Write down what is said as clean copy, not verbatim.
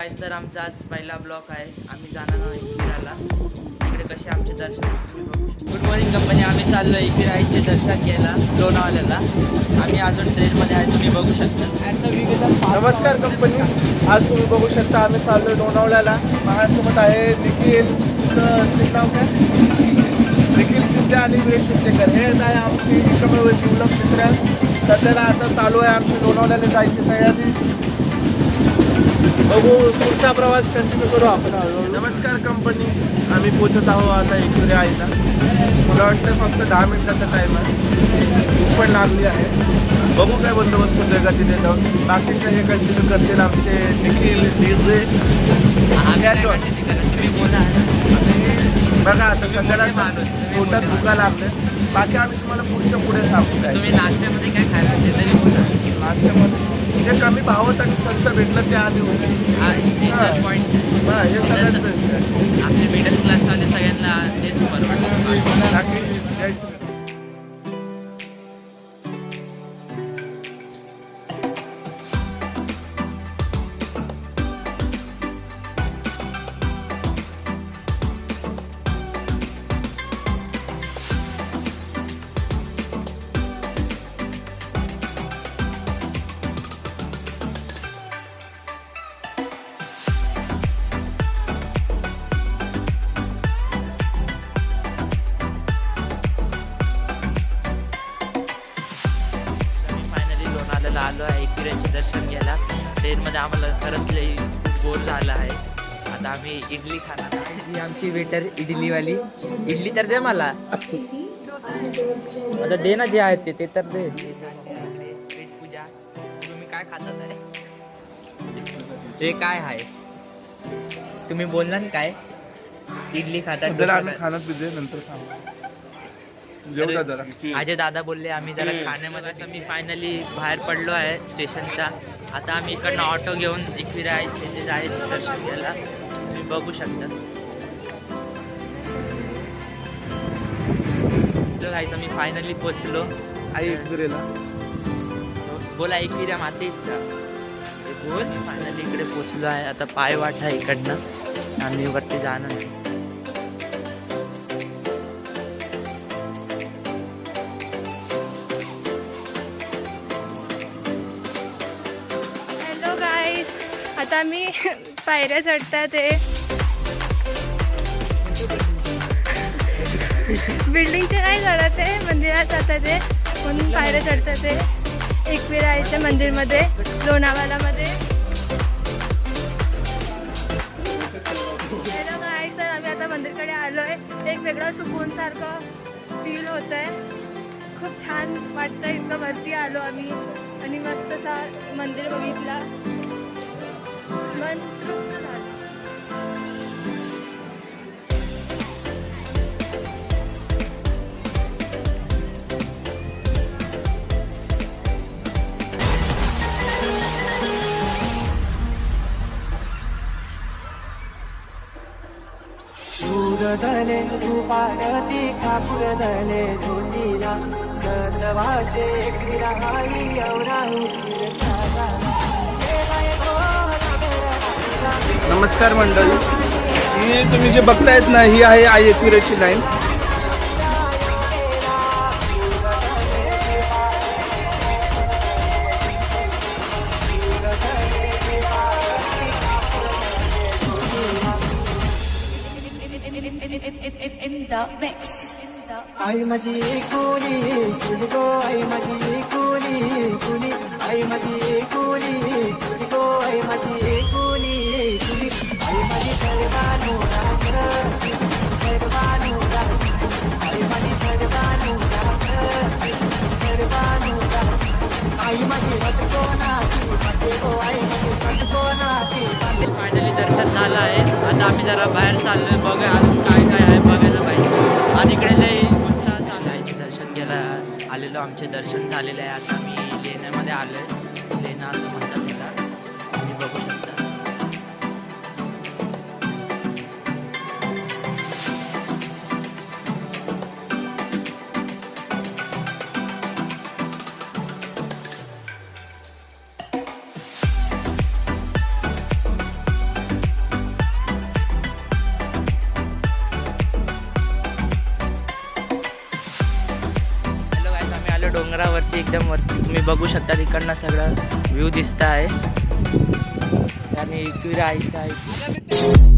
आज तर आमचा आज पहिला ब्लॉक आहे. आम्ही जाणार आहोत फिरायला. इकडे कसे आमचे दर्शन. Good morning company. आम्ही चाललो आहे फिरायचे दर्शन घ्यायला लोणावळ्याला. आम्ही अजून ट्रेनमध्ये आहे, तुम्ही बघू शकता. नमस्कार कंपनी. आज तुम्ही बघू शकता आम्ही चाललो लोणावळ्याला. माझ्यासोबत आहे निखिल, नाव काय, निखिल शिंदे आणि विवेक शिंदेकर. हे आहे आमची जीवलग मित्र. सध्याला आता चालू आहे आमची लोणावळ्याला जायची तयारी. बघू पुढचा प्रवास कंटिन्यू करू आपण. नमस्कार कंपनी. आम्ही पोचत आहोत आता एकविरा आईला. मला वाटतं फक्त 10 मिनिटाचा टाईम आहे. भूक पण लागली आहे. बघू काय बंदोबस्त होतोय का तिथे जाऊन. बाकीचे हे कंटिन्यू करतील आमचे निखिल डीजे. बघा आता सगळ्यात पोटात दुखा लागलं. बाकी आम्ही तुम्हाला पुढे सांगू काय. तुम्ही नाश्त्यामध्ये काय खायला असेल तरी बोला. नाश्त्यामध्ये जे कमी भावात आणि स्वस्त भेटलं ते आम्ही होतो. पॉईंट हे सगळ्यात बेस्ट आहे. आपले मिडल क्लासवाले सगळ्यांना तेच परवडतं. बाकी द्यायचं. आलो आहे एकविराचे दर्शन घ्यायला. ट्रेनमध्ये आम्हाला खरंच लई बोर झालं आहे. आता आम्ही इडली खाणार आहे. ही आमची वेटर इडलीवाली. इडली तर दे मला. आता दे ना जे आहेत ते तर दे. पेट पूजा. तुम्ही काय खातात आहे ते काय आहे तुम्ही बोलला ना काय. इडली खातात. आम्ही खाण्यात बिझी नंतर सांगू. जेवढा जरा अजय दादा बोलले आम्ही जरा खाण्यामध्ये. आता मी फायनली बाहेर पडलो आहे स्टेशनच्या. आता आम्ही इकडनं ऑटो घेऊन एकविरा आहे ते जायचं दर्शन घ्यायला. तुम्ही बघू शकता. तर मी फायनली पोचलो आई एकविरेला. बोला एकविरा मातेचा बोल. मी फायनली इकडे पोचलो आहे. आता पायवाट आहे इकडनं. आम्ही वरती जाणार आहे. आता मी पायऱ्या चढतात ते बिल्डिंगचे नाही चढत आहे, मंदिरात जातात ते म्हणून पायऱ्या चढतात ते एकविरा आईच्या मंदिरमध्ये लोणावळ्यामध्ये. हॅलो गाईस, तर आम्ही आता मंदिरकडे आलो आहे. एक वेगळं सुकूनसारखं फील होत आहे. खूप छान वाटतं. इतकं वरती आलो आम्ही आणि मस्त असा मंदिर बघितला. मन तृप्त झालं. दूर झाले तू पारती कापूर झाले ज्योतीला सतवाचे एकविरा आई एवढा उशीर झाला. नमस्कार मंडळी. ही तुम्ही जे बघतायत ना, ही आहे आई एकविराची लाईन. आई माझी कोणी तुझी गो, आई माझी कोणी तुझी, आई माझी कोणी तुझी गो, आई माझी कोणी तुझी, आई माझी सर्वानु राख, सर्वानु राख, आई माझी सर्वानु राख, सर्वानु राख, आई माझी हटकोनाची मते गो, आई माझी हटकोनाची. फायनली दर्शन झालं आहे. आता आम्ही जरा बाहेर चाललोय. बघा अजून काय काय आहे बघायला पाहिजे. आणि इकडे लई उत्साह चालू आहे. दर्शन घ्यायला आलेलो. आमचे दर्शन झालेले आहे. आता मी लेण्यामध्ये आलो आहे. लेणा असं म्हणतात तिला. तुम्ही बघू शकता. डोंगरावरती एकदम वरती तुम्ही बघू शकता तिकडनं सगळं व्ह्यू दिसत आहे आणि एकविरा आईचं आहे.